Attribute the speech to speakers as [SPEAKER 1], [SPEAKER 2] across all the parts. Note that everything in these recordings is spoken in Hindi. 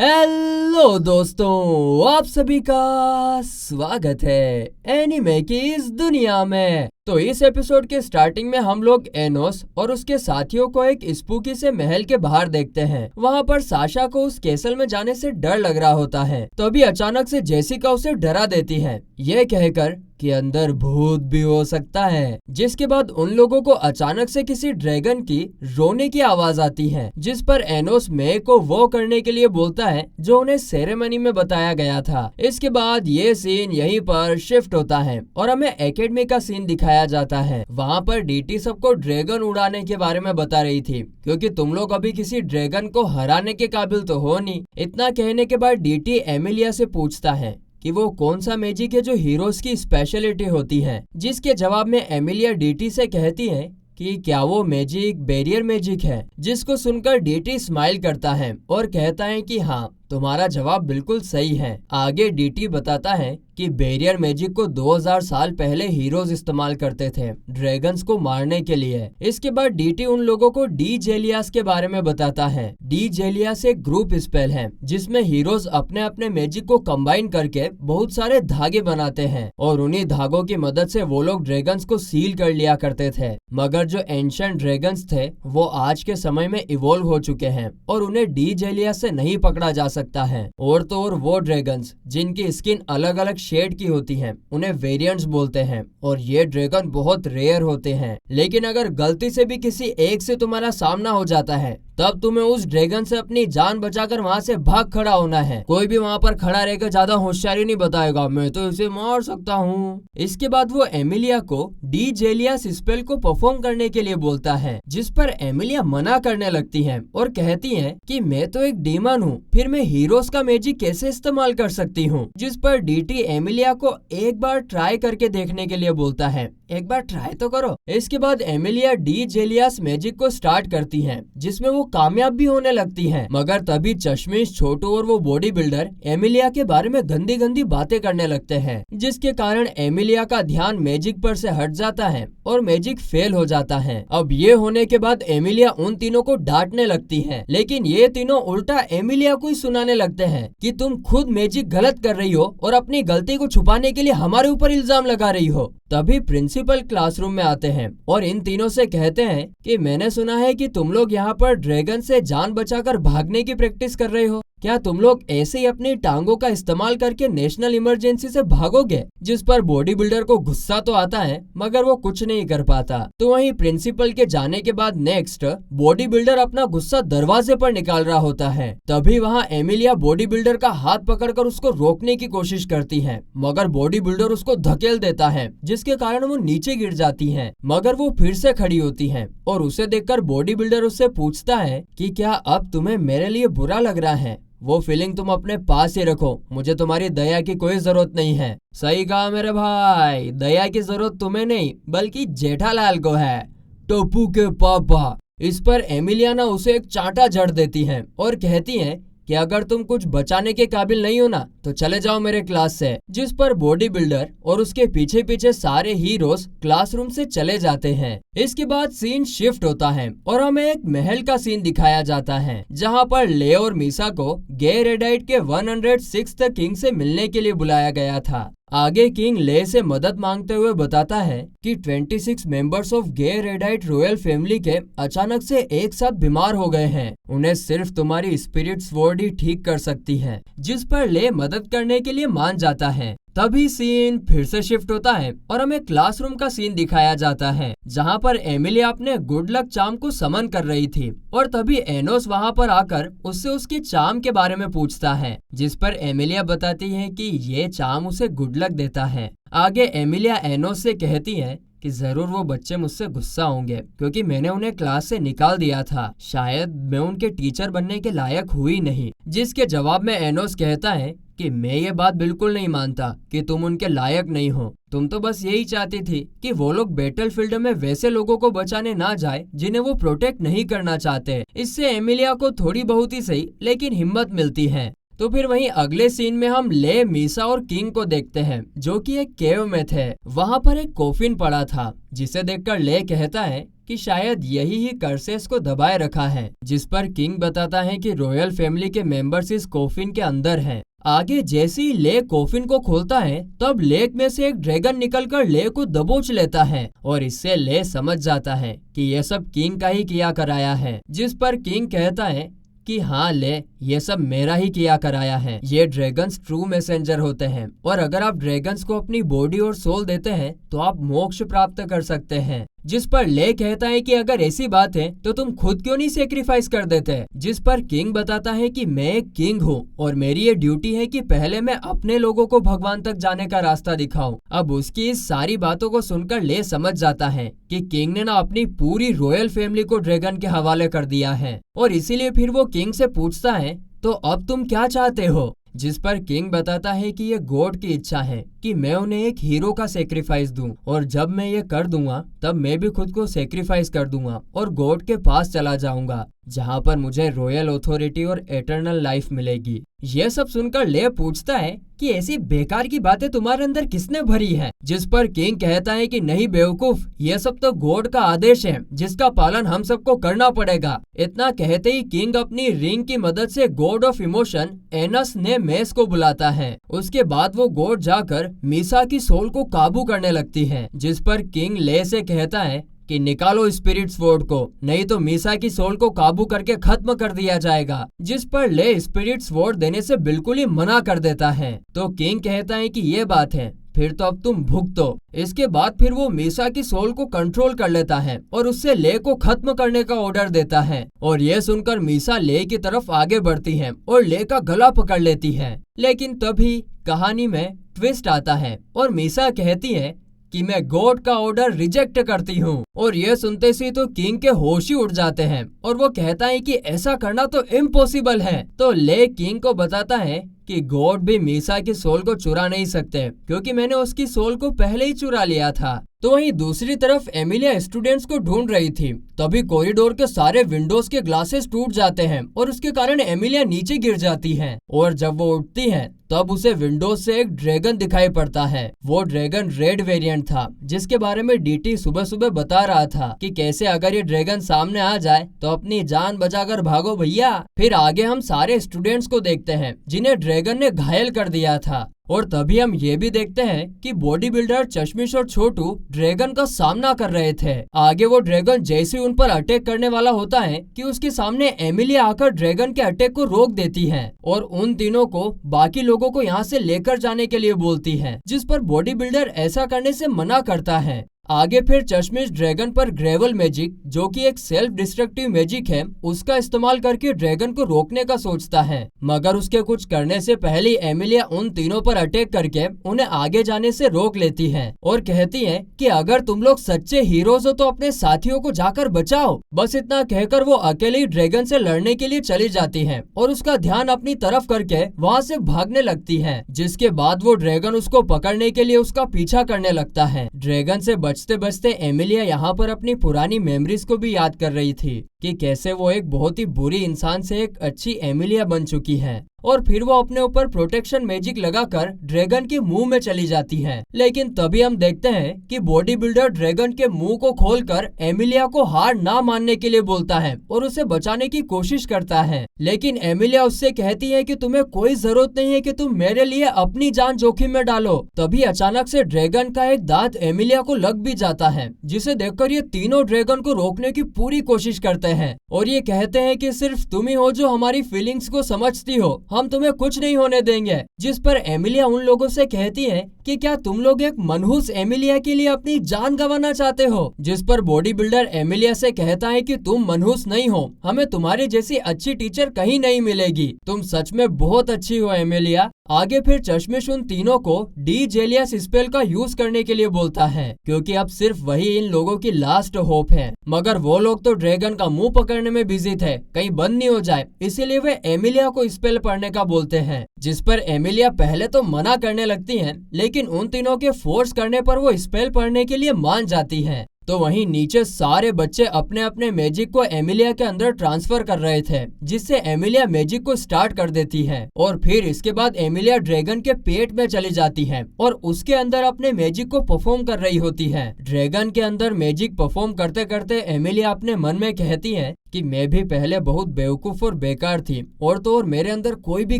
[SPEAKER 1] हेलो दोस्तों, आप सभी का स्वागत है एनीमे की इस दुनिया में। तो इस एपिसोड के स्टार्टिंग में हम लोग एनोस और उसके साथियों को एक स्पूकी से महल के बाहर देखते हैं। वहाँ पर साशा को उस कैसल में जाने से डर लग रहा होता है, तभी अचानक से जेसिका उसे डरा देती है, ये कहकर कि अंदर भूत भी हो सकता है। जिसके बाद उन लोगों को अचानक से किसी ड्रैगन की रोने की आवाज आती है, जिस पर एनोस मे को वो करने के लिए बोलता है जो उन्हें सेरेमनी में बताया गया था। इसके बाद ये सीन यहीं पर शिफ्ट होता है और हमें एकेडमी का सीन दिखाया जाता है। वहाँ पर डीटी सबको ड्रैगन उड़ाने के बारे में बता रही थी, क्योंकि तुम लोग अभी किसी ड्रैगन को हराने के काबिल तो हो नहीं। इतना कहने के बाद डीटी एमिलिया से पूछता है कि वो कौन सा मैजिक है जो हीरोज की स्पेशलिटी होती है, जिसके जवाब में एमिलिया डीटी से कहती है कि क्या वो मैजिक बैरियर मैजिक है। जिसको सुनकर डीटी स्माइल करता है और कहता है कि हाँ, तुम्हारा जवाब बिल्कुल सही है। आगे डीटी बताता है कि बैरियर मैजिक को 2000 साल पहले हीरोज इस्तेमाल करते थे ड्रैगन्स को मारने के लिए। इसके बाद डीटी उन लोगों को डी जेलियास के बारे में बताता है। डी जेलियास एक ग्रुप स्पेल है जिसमें हीरोज अपने अपने मैजिक को कंबाइन करके बहुत सारे धागे बनाते हैं और उन्हीं धागों की मदद से वो लोग ड्रैगन्स को सील कर लिया करते थे। मगर जो एंशिएंट ड्रैगन्स थे वो आज के समय में इवॉल्व हो चुके हैं और उन्हें डी जेलियास से नहीं पकड़ा जा सकता है। और तो और वो ड्रैगन्स जिनकी स्किन अलग अलग शेड की होती है उन्हें वेरिएंट्स बोलते हैं और ये ड्रैगन बहुत रेयर होते हैं। लेकिन अगर गलती से भी किसी एक से तुम्हारा सामना हो जाता है तब तुम्हें उस ड्रैगन से अपनी जान बचाकर वहाँ से भाग खड़ा होना है। कोई भी वहाँ पर खड़ा रहकर ज्यादा होशियारी नहीं बताएगा, मैं तो इसे मार सकता हूँ। इसके बाद वो एमिलिया को डी जेलियास स्पेल को परफॉर्म करने के लिए बोलता है, जिस पर एमिलिया मना करने लगती है और कहती है कि मैं तो एक डीमन हूँ, फिर मैं हीरोज का मैजिक कैसे इस्तेमाल कर सकती हूँ। जिस पर डीटी एमिलिया को एक बार ट्राई करके देखने के लिए बोलता है, एक बार ट्राई तो करो। इसके बाद एमिलिया डी जेलियास मैजिक को स्टार्ट करती है, जिसमें वो कामयाब भी होने लगती है। मगर तभी चश्मिश, छोटू और वो बॉडी बिल्डर एमिलिया के बारे में गंदी गंदी बातें करने लगते हैं, जिसके कारण एमिलिया का ध्यान मैजिक पर से हट जाता है और मैजिक फेल हो जाता है। अब ये होने के बाद एमिलिया उन तीनों को डांटने लगती है, लेकिन ये तीनों उल्टा एमिलिया को ही सुनाने लगते हैं कि तुम खुद मैजिक गलत कर रही हो और अपनी गलती को छुपाने के लिए हमारे ऊपर इल्जाम लगा रही हो। तभी प्रिंसिपल क्लासरूम में आते हैं और इन तीनों से कहते हैं कि मैंने सुना है कि तुम लोग यहाँ पर ड्रैगन से जान बचाकर भागने की प्रैक्टिस कर रहे हो। क्या तुम लोग ऐसे ही अपनी टांगों का इस्तेमाल करके नेशनल इमरजेंसी से भागोगे? जिस पर बॉडी बिल्डर को गुस्सा तो आता है मगर वो कुछ नहीं कर पाता। तो वहीं प्रिंसिपल के जाने के बाद नेक्स्ट बॉडी बिल्डर अपना गुस्सा दरवाजे पर निकाल रहा होता है। तभी वहाँ एमिलिया बॉडी बिल्डर का हाथ पकड़कर उसको रोकने की कोशिश करती है, मगर बॉडी बिल्डर उसको धकेल देता है, जिसके कारण वो नीचे गिर जाती है। मगर वो फिर से खड़ी होती है और उसे देखकर बॉडी बिल्डर उससे पूछता है कि क्या अब तुम्हें मेरे लिए बुरा लग रहा है? वो फीलिंग तुम अपने पास ही रखो, मुझे तुम्हारी दया की कोई जरूरत नहीं है। सही कहा मेरे भाई, दया की जरूरत तुम्हें नहीं बल्कि जेठालाल को है, टप्पू के पापा। इस पर एमिलियाना उसे एक चांटा जड़ देती है और कहती है कि अगर तुम कुछ बचाने के काबिल नहीं हो ना तो चले जाओ मेरे क्लास से। जिस पर बॉडी बिल्डर और उसके पीछे पीछे सारे हीरोज क्लासरूम से चले जाते हैं। इसके बाद सीन शिफ्ट होता है और हमें एक महल का सीन दिखाया जाता है, जहां पर ले और मीसा को गे रेडाइट के 106th किंग से मिलने के लिए बुलाया गया था। आगे किंग ले से मदद मांगते हुए बताता है कि 26 मेंबर्स ऑफ गे रेडाइट रॉयल फैमिली के अचानक से एक साथ बीमार हो गए हैं, उन्हें सिर्फ तुम्हारी स्पिरिट स्वॉर्ड ही ठीक कर सकती है। जिस पर ले मदद करने के लिए मान जाता है। तभी सीन फिर से शिफ्ट होता है और हमें क्लासरूम का सीन दिखाया जाता है, जहां पर एमिलिया अपने गुड लक चार्म को समन कर रही थी और तभी एनोस वहां पर आकर उससे उसके चार्म के बारे में पूछता है, जिस पर एमिलिया बताती है कि ये चार्म उसे गुड लक देता है। आगे एमिलिया एनोस से कहती है कि जरूर वो बच्चे मुझसे गुस्सा होंगे क्योंकि मैंने उन्हें क्लास से निकाल दिया था, शायद मैं उनके टीचर बनने के लायक हुई नहीं। जिसके जवाब में एनोस कहता है कि मैं ये बात बिल्कुल नहीं मानता कि तुम उनके लायक नहीं हो, तुम तो बस यही चाहती थी कि वो लोग बैटलफील्ड में वैसे लोगों को बचाने ना जाए जिन्हें वो प्रोटेक्ट नहीं करना चाहते। इससे एमिलिया को थोड़ी बहुत ही सही लेकिन हिम्मत मिलती है। तो फिर वहीं अगले सीन में हम ले, मीसा और किंग को देखते हैं जो कि एक केव में थे। वहां पर एक कॉफिन पड़ा था जिसे देखकर ले कहता है कि शायद यही ही कर्सेस को दबाए रखा है, जिस पर किंग बताता है कि रॉयल फैमिली के मेंबर्स इस कॉफिन के अंदर हैं। आगे जैसे ही ले कॉफिन को खोलता है तब लेक में से एक ड्रैगन निकलकर ले को दबोच लेता है और इससे ले समझ जाता है कि यह सब किंग का ही किया कराया है, जिस पर किंग कहता है कि हाँ ले, ये सब मेरा ही किया कराया है। ये ड्रैगन्स ट्रू मैसेंजर होते हैं और अगर आप ड्रैगन्स को अपनी बॉडी और सोल देते हैं तो आप मोक्ष प्राप्त कर सकते हैं। जिस पर ले कहता है कि अगर ऐसी बात है तो तुम खुद क्यों नहीं सेक्रीफाइस कर देते, जिस पर किंग बताता है कि मैं एक किंग हूँ और मेरी ये ड्यूटी है कि पहले मैं अपने लोगों को भगवान तक जाने का रास्ता दिखाऊं। अब उसकी इस सारी बातों को सुनकर ले समझ जाता है कि किंग ने ना अपनी पूरी रॉयल फैमिली को ड्रैगन के हवाले कर दिया है और इसीलिए फिर वो किंग से पूछता है तो अब तुम क्या चाहते हो, जिस पर किंग बताता है कि ये गॉड की इच्छा है कि मैं उन्हें एक हीरो का सेक्रीफाइस दूं और जब मैं ये कर दूंगा तब मैं भी खुद को सेक्रीफाइस कर दूंगा और गॉड के पास चला जाऊंगा जहां पर मुझे रॉयल अथॉरिटी और एटर्नल लाइफ मिलेगी। ये सब सुनकर ले पूछता है कि ऐसी बेकार की बातें तुम्हारे अंदर किसने भरी है, जिस पर किंग कहता है कि नहीं बेवकूफ, ये सब तो गॉड का आदेश है जिसका पालन हम सबको करना पड़ेगा। इतना कहते ही किंग अपनी रिंग की मदद से गॉड ऑफ इमोशन एनस ने मेस को बुलाता है। उसके बाद वो गॉड जाकर मीसा की सोल को काबू करने लगती है, जिस पर किंग ले से कहता है कि निकालो स्पिरिट स्वॉर्ड को, नहीं तो मीसा की सोल को काबू करके खत्म कर दिया जाएगा। जिस पर ले स्पिरिट स्वॉर्ड देने से बिल्कुल ही मना कर देता है। तो किंग कहता है कि ये बात है, फिर तो अब तुम भुगतो। इसके बाद फिर वो मीसा की सोल को कंट्रोल कर लेता है और उससे ले को खत्म करने का ऑर्डर देता है और ये सुनकर मीसा ले की तरफ आगे बढ़ती है और ले का गला पकड़ लेती है। लेकिन तभी कहानी में ट्विस्ट आता है और मीसा कहती है कि मैं गॉड का ऑर्डर रिजेक्ट करती हूँ और ये सुनते ही तो किंग के होश ही उड़ जाते हैं और वो कहता है कि ऐसा करना तो इम्पॉसिबल है। तो ले किंग को बताता है कि गॉड भी मीसा की सोल को चुरा नहीं सकते क्योंकि मैंने उसकी सोल को पहले ही चुरा लिया था। तो वहीं दूसरी तरफ एमिलिया स्टूडेंट्स को ढूंढ रही थी, तभी कॉरिडोर के सारे विंडोज के ग्लासेस टूट जाते हैं और उसके कारण एमिलिया नीचे गिर जाती है और जब वो उठती है तब उसे विंडोज से एक ड्रैगन दिखाई पड़ता है। वो ड्रैगन रेड वेरिएंट था जिसके बारे में डीटी सुबह सुबह बता रहा था कि कैसे अगर ये ड्रैगन सामने आ जाए तो अपनी जान बचाकर भागो भैया। फिर आगे हम सारे स्टूडेंट्स को देखते हैं जिन्हें ड्रैगन ने घायल कर दिया था और तभी हम ये भी देखते हैं कि बॉडी बिल्डर चश्मिश और छोटू ड्रैगन का सामना कर रहे थे। आगे वो ड्रैगन जैसे उन पर अटैक करने वाला होता है कि उसके सामने एमिलिया आकर ड्रैगन के अटैक को रोक देती है और उन तीनों को बाकी लोगों को यहाँ से लेकर जाने के लिए बोलती है, जिस पर बॉडी बिल्डर ऐसा करने से मना करता है। आगे फिर चश्मिश ड्रैगन पर ग्रेवल मैजिक, जो कि एक सेल्फ डिस्ट्रक्टिव मैजिक है, उसका इस्तेमाल करके ड्रैगन को रोकने का सोचता है, मगर उसके कुछ करने से पहले एमिलिया उन तीनों पर अटैक करके उन्हें आगे जाने से रोक लेती है और कहती है कि अगर तुम लोग सच्चे हीरोज हो तो अपने साथियों को जाकर बचाओ। बस इतना कहकर वो अकेले ड्रैगन से लड़ने के लिए चली जाती है और उसका ध्यान अपनी तरफ करके वहाँ से भागने लगती है, जिसके बाद वो ड्रैगन उसको पकड़ने के लिए उसका पीछा करने लगता है। ड्रैगन से बचते बचते एमिलिया यहाँ पर अपनी पुरानी मेमोरीज को भी याद कर रही थी कि कैसे वो एक बहुत ही बुरी इंसान से एक अच्छी एमिलिया बन चुकी है और फिर वो अपने ऊपर प्रोटेक्शन मैजिक लगाकर ड्रैगन के मुंह में चली जाती है। लेकिन तभी हम देखते हैं कि बॉडी बिल्डर ड्रैगन के मुंह को खोलकर एमिलिया को हार ना मानने के लिए बोलता है और उसे बचाने की कोशिश करता है, लेकिन एमिलिया उससे कहती है कि तुम्हें कोई जरूरत नहीं है कि तुम मेरे लिए अपनी जान जोखिम में डालो। तभी अचानक से ड्रैगन का एक दांत एमिलिया को लग भी जाता है, जिसे देखकर ये तीनों ड्रैगन को रोकने की पूरी कोशिश करते हैं और ये कहते हैं कि सिर्फ तुम ही हो जो हमारी फीलिंग्स को समझती हो, हम तुम्हें कुछ नहीं होने देंगे। जिस पर एमिलिया उन लोगों से कहती है कि क्या तुम लोग एक मनहूस एमिलिया के लिए अपनी जान गंवाना चाहते हो, जिस पर बॉडी बिल्डर एमिलिया से कहता है कि तुम मनहूस नहीं हो, हमें तुम्हारी जैसी अच्छी टीचर कहीं नहीं मिलेगी, तुम सच में बहुत अच्छी हो एमिलिया। आगे फिर चश्मिश उन तीनों को डी जेलियस स्पेल का यूज करने के लिए बोलता है क्योंकि अब सिर्फ वही इन लोगों की लास्ट होप है, मगर वो लोग तो ड्रैगन का मुंह पकड़ने में बिजी थे कहीं बंद नहीं हो जाए, इसीलिए वे एमिलिया को स्पेल पढ़ने का बोलते हैं, जिस पर एमिलिया पहले तो मना करने लगती है, लेकिन उन तीनों के फोर्स करने पर वो स्पेल पढ़ने के लिए मान जाती है। तो वहीं नीचे सारे बच्चे अपने अपने मैजिक को एमिलिया के अंदर ट्रांसफर कर रहे थे, जिससे एमिलिया मैजिक को स्टार्ट कर देती है और फिर इसके बाद एमिलिया ड्रैगन के पेट में चली जाती है और उसके अंदर अपने मैजिक को परफॉर्म कर रही होती है। ड्रैगन के अंदर मैजिक परफॉर्म करते करते एमिलिया अपने मन में कहती है कि मैं भी पहले बहुत बेवकूफ और बेकार थी और तो और मेरे अंदर कोई भी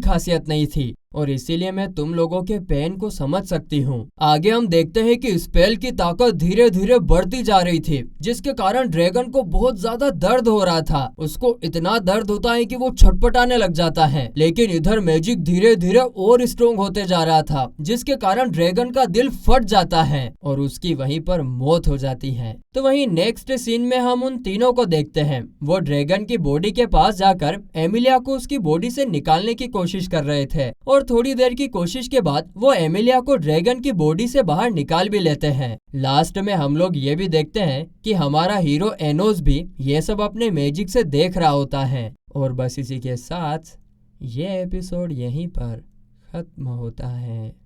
[SPEAKER 1] खासियत नहीं थी और इसीलिए मैं तुम लोगों के पेन को समझ सकती हूँ। आगे हम देखते हैं कि स्पेल की ताकत धीरे धीरे बढ़ती जा रही थी, जिसके कारण ड्रैगन को बहुत ज्यादा दर्द हो रहा था। उसको इतना दर्द होता है कि वो छटपटाने लग जाता है, लेकिन इधर मैजिक धीरे धीरे और स्ट्रोंग होते जा रहा था, जिसके कारण ड्रैगन का दिल फट जाता है और उसकी वहीं पर मौत हो जाती है। तो वहीं नेक्स्ट सीन में हम उन तीनों को देखते हैं। वो ड्रैगन की बॉडी के पास जाकर एमिलिया को उसकी बॉडी से निकालने की कोशिश कर रहे थे और थोड़ी देर की कोशिश के बाद वो एमिलिया को ड्रैगन की बॉडी से बाहर निकाल भी लेते हैं। लास्ट में हम लोग ये भी देखते हैं कि हमारा हीरो एनोस भी ये सब अपने मैजिक से देख रहा होता है। और बस इसी के साथ ये एपिसोड यहीं पर खत्म होता है।